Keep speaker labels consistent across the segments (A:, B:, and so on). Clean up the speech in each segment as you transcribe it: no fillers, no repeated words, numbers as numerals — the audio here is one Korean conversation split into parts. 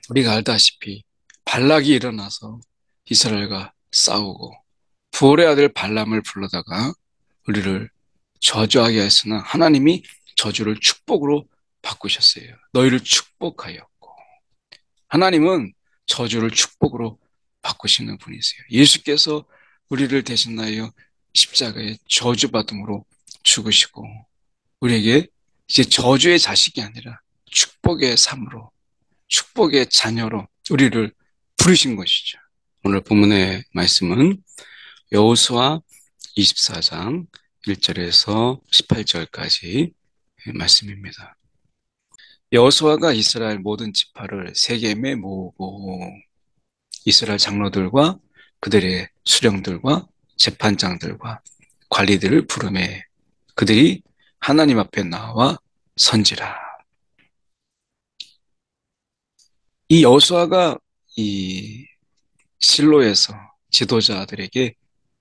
A: 우리가 알다시피 발락이 일어나서 이스라엘과 싸우고 부올의 아들 발람을 불러다가 우리를 저주하게 했으나 하나님이 저주를 축복으로 바꾸셨어요. 너희를 축복하였고 하나님은 저주를 축복으로 바꾸시는 분이세요. 예수께서 우리를 대신하여 십자가에 저주받음으로 죽으시고 우리에게 이제 저주의 자식이 아니라 축복의 삶으로 축복의 자녀로 우리를 부르신 것이죠. 오늘 본문의 말씀은 여호수아 24장 1절에서 18절까지 말씀입니다. 여호수아가 이스라엘 모든 지파를 세겜에 모으고 이스라엘 장로들과 그들의 수령들과 재판장들과 관리들을 부르매 그들이 하나님 앞에 나와 선지라. 이 여호수아가 이 실로에서 지도자들에게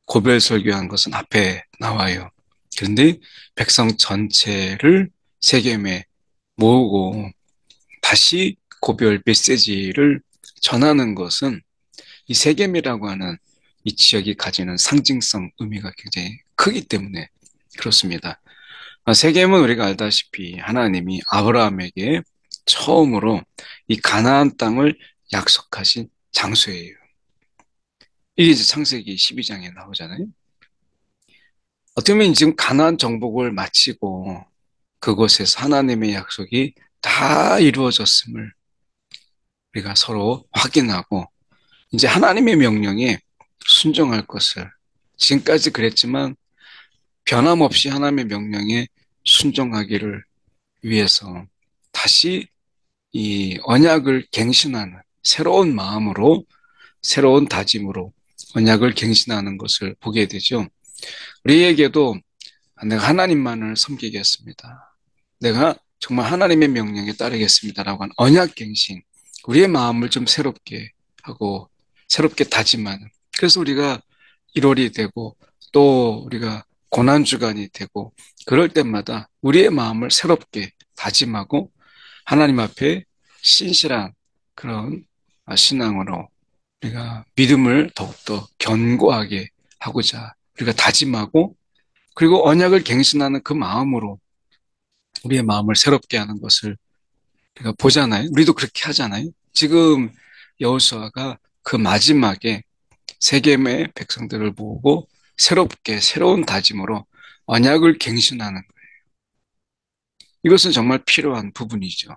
A: 고별 설교한 것은 앞에 나와요. 그런데 백성 전체를 세겜에 모으고 다시 고별 메시지를 전하는 것은 이 세겜이라고 하는 이 지역이 가지는 상징성 의미가 굉장히 크기 때문에 그렇습니다. 세겜은 우리가 알다시피 하나님이 아브라함에게 처음으로 이 가나안 땅을 약속하신 장소예요. 이게 이제 창세기 12장에 나오잖아요. 어떻게 보면 지금 가나안 정복을 마치고 그곳에서 하나님의 약속이 다 이루어졌음을 우리가 서로 확인하고 이제 하나님의 명령에 순종할 것을 지금까지 그랬지만 변함없이 하나님의 명령에 순종하기를 위해서 다시 이 언약을 갱신하는 새로운 마음으로 새로운 다짐으로 언약을 갱신하는 것을 보게 되죠. 우리에게도 내가 하나님만을 섬기겠습니다. 내가 정말 하나님의 명령에 따르겠습니다라고 하는 언약갱신, 우리의 마음을 좀 새롭게 하고 새롭게 다짐하는. 그래서 우리가 1월이 되고 또 우리가 고난주간이 되고 그럴 때마다 우리의 마음을 새롭게 다짐하고 하나님 앞에 신실한 그런 신앙으로 우리가 믿음을 더욱더 견고하게 하고자 우리가 다짐하고 그리고 언약을 갱신하는 그 마음으로 우리의 마음을 새롭게 하는 것을 우리가 보잖아요. 우리도 그렇게 하잖아요. 지금 여호수아가 그 마지막에 세겜의 백성들을 모으고 새롭게 새로운 다짐으로 언약을 갱신하는 거예요. 이것은 정말 필요한 부분이죠.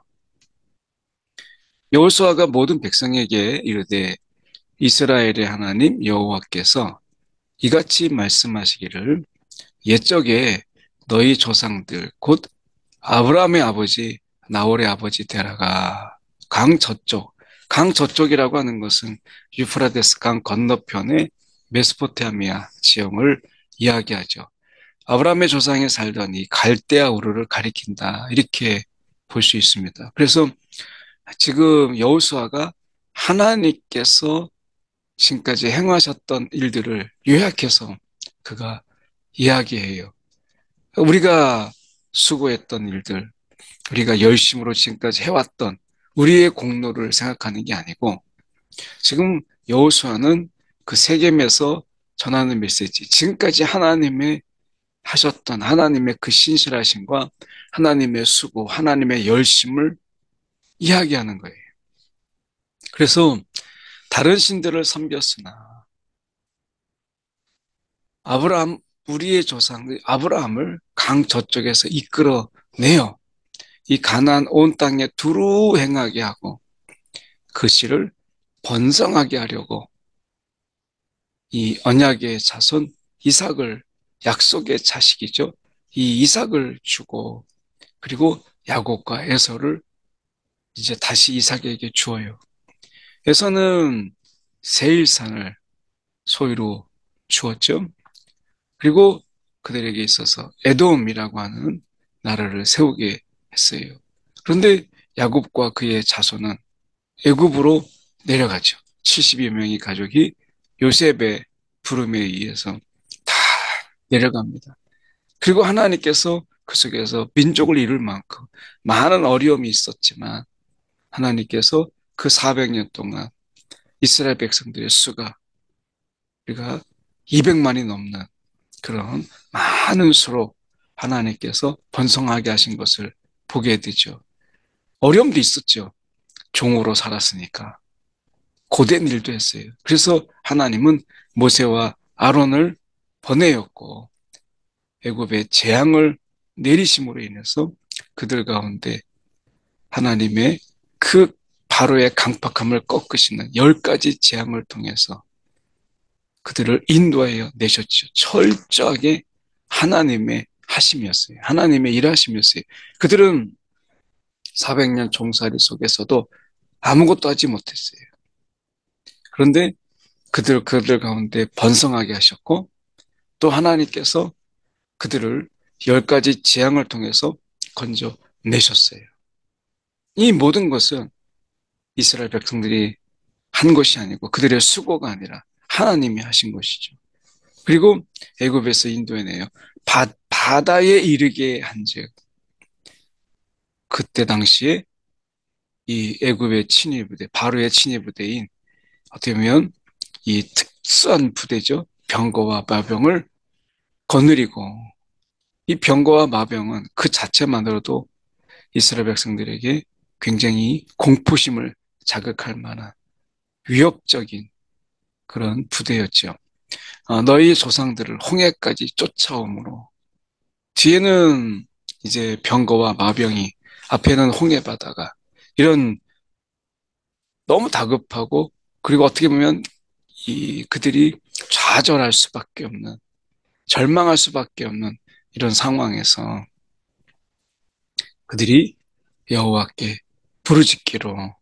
A: 여호수아가 모든 백성에게 이르되 이스라엘의 하나님 여호와께서 이같이 말씀하시기를 옛적에 너희 조상들 곧 아브라함의 아버지 나홀의 아버지 데라가 강 저쪽이라고 하는 것은 유프라데스 강 건너편의 메소포타미아 지형을 이야기하죠. 아브라함의 조상에 살던 이 갈대아 우르를 가리킨다 이렇게 볼 수 있습니다. 그래서 지금 여호수아가 하나님께서 지금까지 행하셨던 일들을 요약해서 그가 이야기해요. 우리가 수고했던 일들, 우리가 열심으로 지금까지 해왔던 우리의 공로를 생각하는 게 아니고 지금 여호수아는 그 세겜에서 전하는 메시지, 지금까지 하나님의 하셨던 하나님의 그 신실하심과 하나님의 수고, 하나님의 열심을 이야기하는 거예요. 그래서 다른 신들을 섬겼으나 아브라함, 우리의 조상 아브라함을 강 저쪽에서 이끌어내어 이 가나안 온 땅에 두루 행하게 하고 그 씨를 번성하게 하려고 이 언약의 자손 이삭을 약속의 자식이죠. 이 이삭을 주고 그리고 야곱과 에서를 이제 다시 이삭에게 주어요. 에서는 세일산을 소유로 주었죠. 그리고 그들에게 있어서 에돔이라고 하는 나라를 세우게 했어요. 그런데 야곱과 그의 자손은 애굽으로 내려가죠. 70여 명의 가족이 요셉의 부름에 의해서 다 내려갑니다. 그리고 하나님께서 그 속에서 민족을 이룰 만큼 많은 어려움이 있었지만 하나님께서 그 400년 동안 이스라엘 백성들의 수가 우리가 200만이 넘는 그런 많은 수로 하나님께서 번성하게 하신 것을 보게 되죠. 어려움도 있었죠. 종으로 살았으니까. 고된 일도 했어요. 그래서 하나님은 모세와 아론을 보내었고 애굽에 재앙을 내리심으로 인해서 그들 가운데 하나님의 그 바로의 강팍함을 꺾으시는 10가지 재앙을 통해서 그들을 인도하여 내셨죠. 철저하게 하나님의 하심이었어요. 하나님의 일하심이었어요. 그들은 400년 종살이 속에서도 아무것도 하지 못했어요. 그런데 그들 가운데 번성하게 하셨고 또 하나님께서 그들을 10가지 재앙을 통해서 건져 내셨어요. 이 모든 것은 이스라엘 백성들이 한 것이 아니고 그들의 수고가 아니라 하나님이 하신 것이죠. 그리고 애굽에서 인도해내요. 바다에 이르게 한즉 그때 당시에 이 애굽의 친위 부대, 바로의 친위 부대인 어떻게 보면 이 특수한 부대죠. 병거와 마병을 거느리고 이 병거와 마병은 그 자체만으로도 이스라엘 백성들에게 굉장히 공포심을 자극할 만한 위협적인 그런 부대였죠. 너희 조상들을 홍해까지 쫓아오므로 뒤에는 이제 병거와 마병이 앞에는 홍해 바다가 이런 너무 다급하고 그리고 어떻게 보면 이 그들이 좌절할 수밖에 없는 절망할 수밖에 없는 이런 상황에서 그들이 여호와께 부르짖기로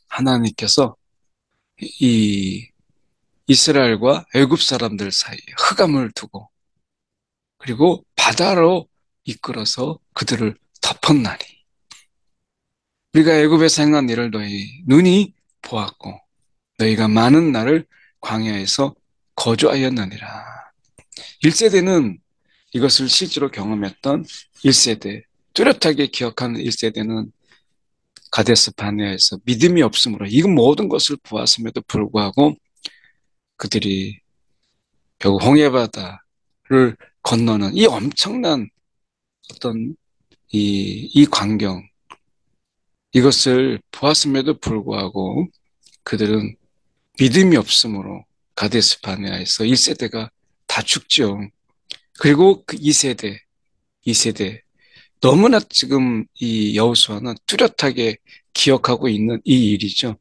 A: 하나님께서 이 이스라엘과 애굽 사람들 사이에 흑암을 두고 그리고 바다로 이끌어서 그들을 덮었나니 우리가 애굽에서 행한 일을 너희 눈이 보았고 너희가 많은 날을 광야에서 거주하였느니라. 1세대는 이것을 실제로 경험했던 1세대, 뚜렷하게 기억하는 1세대는 가데스 바네아에서 믿음이 없으므로 이 모든 것을 보았음에도 불구하고 그들이 결국 홍해바다를 건너는 이 엄청난 어떤 이 광경, 이것을 보았음에도 불구하고 그들은 믿음이 없으므로 가데스 바네아에서 1세대가 다 죽죠. 그리고 그 2세대 너무나 지금 이 여호수아는 뚜렷하게 기억하고 있는 이 일이죠.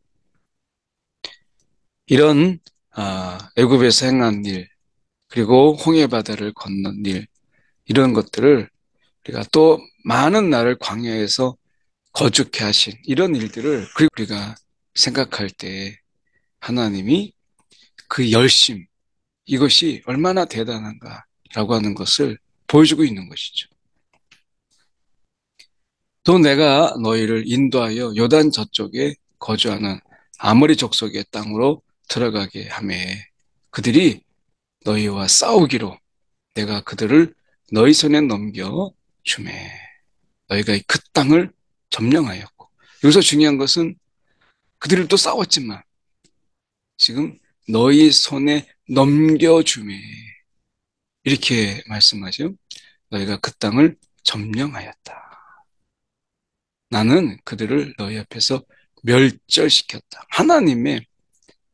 A: 이런 애굽에서 행한 일, 그리고 홍해 바다를 건넌 일, 이런 것들을 우리가 또 많은 날을 광야에서 거주케 하신 이런 일들을 그리고 우리가 생각할 때 하나님이 그 열심, 이것이 얼마나 대단한가라고 하는 것을 보여주고 있는 것이죠. 또 내가 너희를 인도하여 요단 저쪽에 거주하는 아모리 족속의 땅으로 들어가게 하매 그들이 너희와 싸우기로 내가 그들을 너희 손에 넘겨 주매 너희가 그 땅을 점령하였고 여기서 중요한 것은 그들을 또 싸웠지만 지금 너희 손에 넘겨주매 이렇게 말씀하죠. 너희가 그 땅을 점령하였다. 나는 그들을 너희 앞에서 멸절시켰다. 하나님의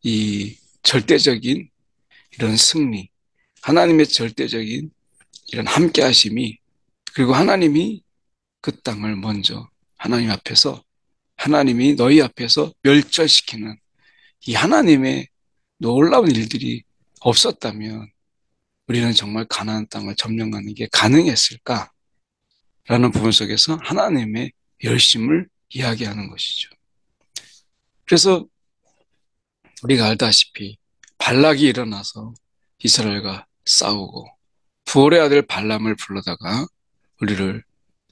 A: 이 절대적인 이런 승리, 하나님의 절대적인 이런 함께하심이 그리고 하나님이 그 땅을 먼저 하나님 앞에서 하나님이 너희 앞에서 멸절시키는 이 하나님의 놀라운 일들이 없었다면 우리는 정말 가나안 땅을 점령하는 게 가능했을까라는 부분 속에서 하나님의 열심을 이야기하는 것이죠. 그래서 우리가 알다시피 발락이 일어나서 이스라엘과 싸우고 부올의 아들 발람을 불러다가 우리를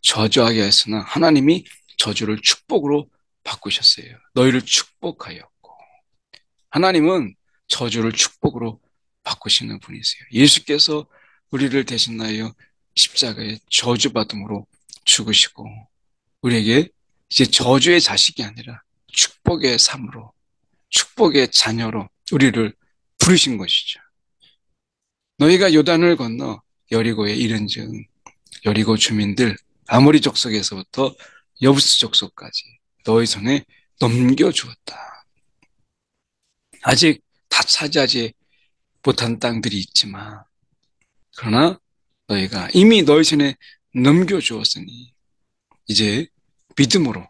A: 저주하게 했으나 하나님이 저주를 축복으로 바꾸셨어요. 너희를 축복하였고 하나님은 저주를 축복으로 바꾸시는 분이세요. 예수께서 우리를 대신하여 십자가에 저주받음으로 죽으시고 우리에게 이제 저주의 자식이 아니라 축복의 삶으로, 축복의 자녀로 우리를 부르신 것이죠. 너희가 요단을 건너 여리고에 이른즉 여리고 주민들 아모리 족속에서부터 여부스 족속까지 너희 손에 넘겨주었다. 아직 다 차지하지 못한 땅들이 있지만 그러나 너희가 이미 너희 손에 넘겨주었으니 이제 믿음으로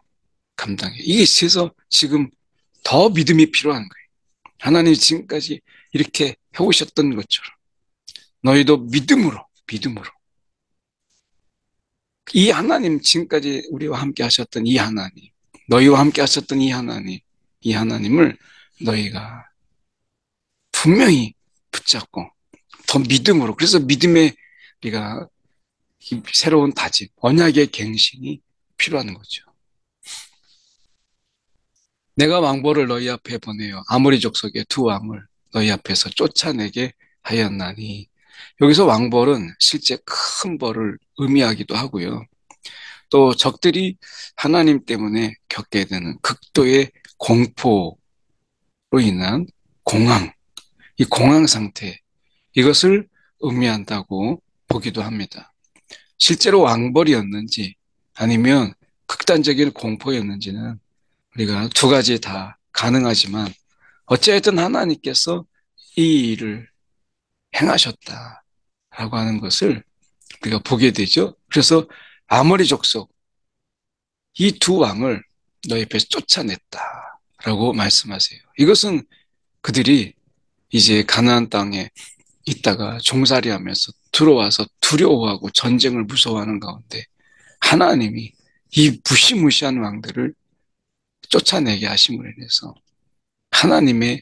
A: 감당해. 이게 있어서 지금 더 믿음이 필요한 거예요. 하나님이 지금까지 이렇게 해오셨던 것처럼 너희도 믿음으로 이 하나님, 지금까지 우리와 함께 하셨던 이 하나님, 너희와 함께 하셨던 이 하나님을 너희가 분명히 붙잡고 더 믿음으로, 그래서 믿음의 우리가 새로운 다짐, 언약의 갱신이 필요한 거죠. 내가 왕보를 너희 앞에 보내어 아모리 족속의 두 왕을 너희 앞에서 쫓아내게 하였나니, 여기서 왕벌은 실제 큰 벌을 의미하기도 하고요. 또 적들이 하나님 때문에 겪게 되는 극도의 공포로 인한 공황, 이 공황 상태, 이것을 의미한다고 보기도 합니다. 실제로 왕벌이었는지 아니면 극단적인 공포였는지는 우리가 두 가지 다 가능하지만 어찌됐든 하나님께서 이 일을 행하셨다라고 하는 것을 우리가 보게 되죠. 그래서 아모리 족속 이 두 왕을 너희 앞에서 쫓아냈다라고 말씀하세요. 이것은 그들이 이제 가나안 땅에 있다가 종살이하면서 들어와서 두려워하고 전쟁을 무서워하는 가운데 하나님이 이 무시무시한 왕들을 쫓아내게 하심으로 인해서 하나님의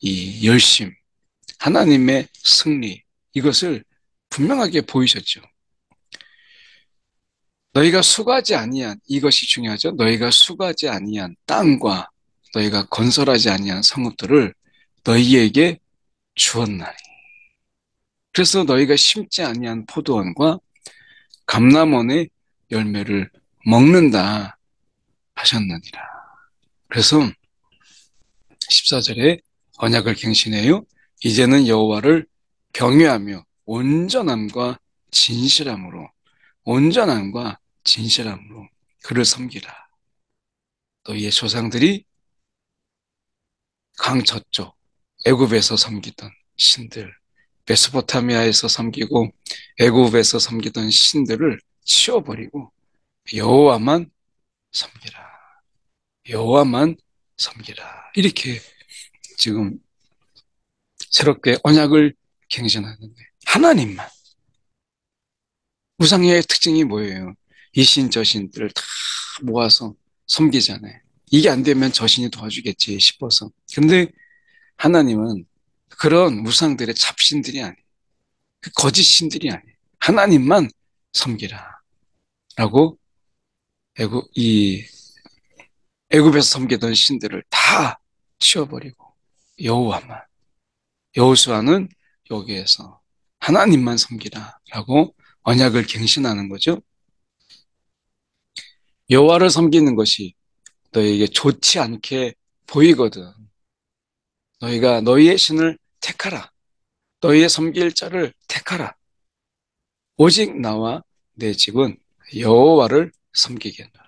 A: 이 열심, 하나님의 승리, 이것을 분명하게 보이셨죠. 너희가 수고하지 아니한, 이것이 중요하죠. 너희가 수고하지 아니한 땅과 너희가 건설하지 아니한 성읍들을 너희에게 주었나니. 그래서 너희가 심지 아니한 포도원과 감람원의 열매를 먹는다 하셨느니라. 그래서 14절에 언약을 갱신해요. 이제는 여호와를 경외하며 온전함과 진실함으로 그를 섬기라. 너희의 조상들이 강 저쪽 애굽에서 섬기던 신들, 메소포타미아에서 섬기고 애굽에서 섬기던 신들을 치워버리고 여호와만 섬기라. 여호와만 섬기라. 이렇게 지금 새롭게 언약을 갱신하는데 하나님만. 우상의 특징이 뭐예요? 이 신 저 신들을 다 모아서 섬기잖아요. 이게 안 되면 저 신이 도와주겠지 싶어서. 근데 하나님은 그런 우상들의 잡신들이 아니에요. 거짓 신들이 아니에요. 하나님만 섬기라. 라고 애굽에서 섬기던 신들을 다 치워버리고 여호와만, 여호수아는 여기에서 하나님만 섬기라라고 언약을 갱신하는 거죠. 여호와를 섬기는 것이 너희에게 좋지 않게 보이거든. 너희가 너희의 신을 택하라. 너희의 섬길 자를 택하라. 오직 나와 내 집은 여호와를 섬기겠노라.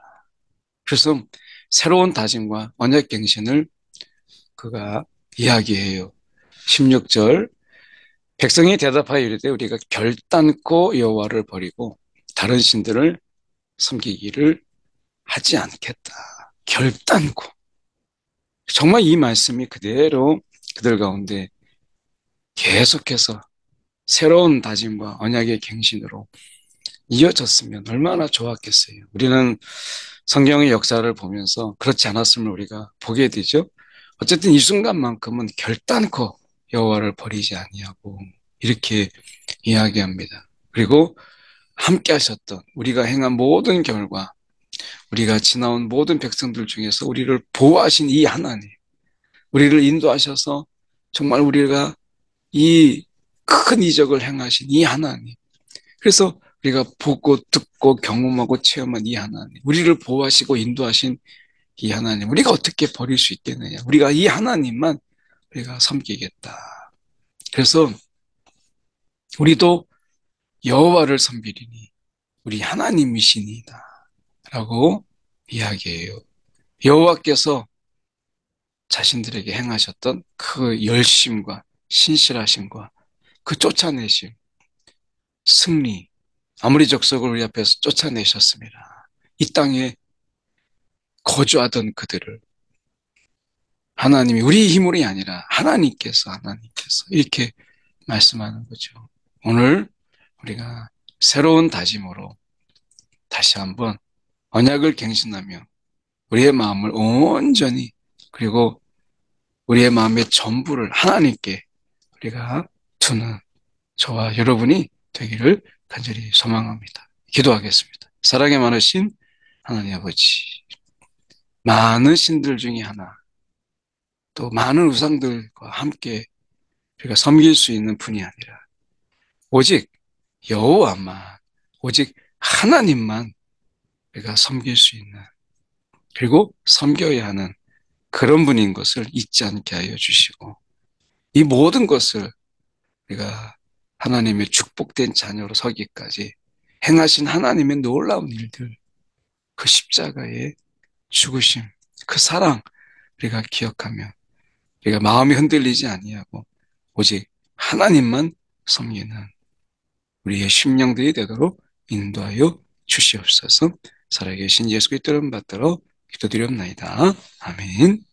A: 그래서 새로운 다짐과 언약 갱신을 그가 이야기해요. 16절 백성이 대답하여 이르되 우리가 결단코 여호와를 버리고 다른 신들을 섬기기를 하지 않겠다. 결단코. 정말 이 말씀이 그대로 그들 가운데 계속해서 새로운 다짐과 언약의 갱신으로 이어졌으면 얼마나 좋았겠어요. 우리는 성경의 역사를 보면서 그렇지 않았음을 우리가 보게 되죠. 어쨌든 이 순간만큼은 결단코 여호와를 버리지 아니하고 이렇게 이야기합니다. 그리고 함께 하셨던 우리가 행한 모든 결과, 우리가 지나온 모든 백성들 중에서 우리를 보호하신 이 하나님, 우리를 인도하셔서 정말 우리가 이 큰 이적을 행하신 이 하나님, 그래서 우리가 보고 듣고 경험하고 체험한 이 하나님, 우리를 보호하시고 인도하신 이 하나님 우리가 어떻게 버릴 수 있겠느냐. 우리가 이 하나님만 우리가 섬기겠다. 그래서 우리도 여호와를 섬기리니 우리 하나님이시니이다 라고 이야기해요. 여호와께서 자신들에게 행하셨던 그 열심과 신실하심과 그 쫓아내심, 승리, 아무리 적석을 우리 앞에서 쫓아내셨습니다. 이 땅에 거주하던 그들을 하나님이 우리 힘으로 아니라 하나님께서 이렇게 말씀하는 거죠. 오늘 우리가 새로운 다짐으로 다시 한번 언약을 갱신하며 우리의 마음을 온전히 그리고 우리의 마음의 전부를 하나님께 우리가 두는 저와 여러분이 되기를 간절히 소망합니다. 기도하겠습니다. 사랑에 많으신 하나님 아버지, 많은 신들 중에 하나, 또 많은 우상들과 함께 우리가 섬길 수 있는 분이 아니라 오직 여호와만, 오직 하나님만 우리가 섬길 수 있는 그리고 섬겨야 하는 그런 분인 것을 잊지 않게 하여 주시고 이 모든 것을 우리가 하나님의 축복된 자녀로 서기까지 행하신 하나님의 놀라운 일들, 그 십자가의 죽으심, 그 사랑 우리가 기억하며 우리가 마음이 흔들리지 아니하고 오직 하나님만 섬기는 우리의 심령들이 되도록 인도하여 주시옵소서. 살아계신 예수 그리스도를 받들어 기도드렸나이다. 아멘.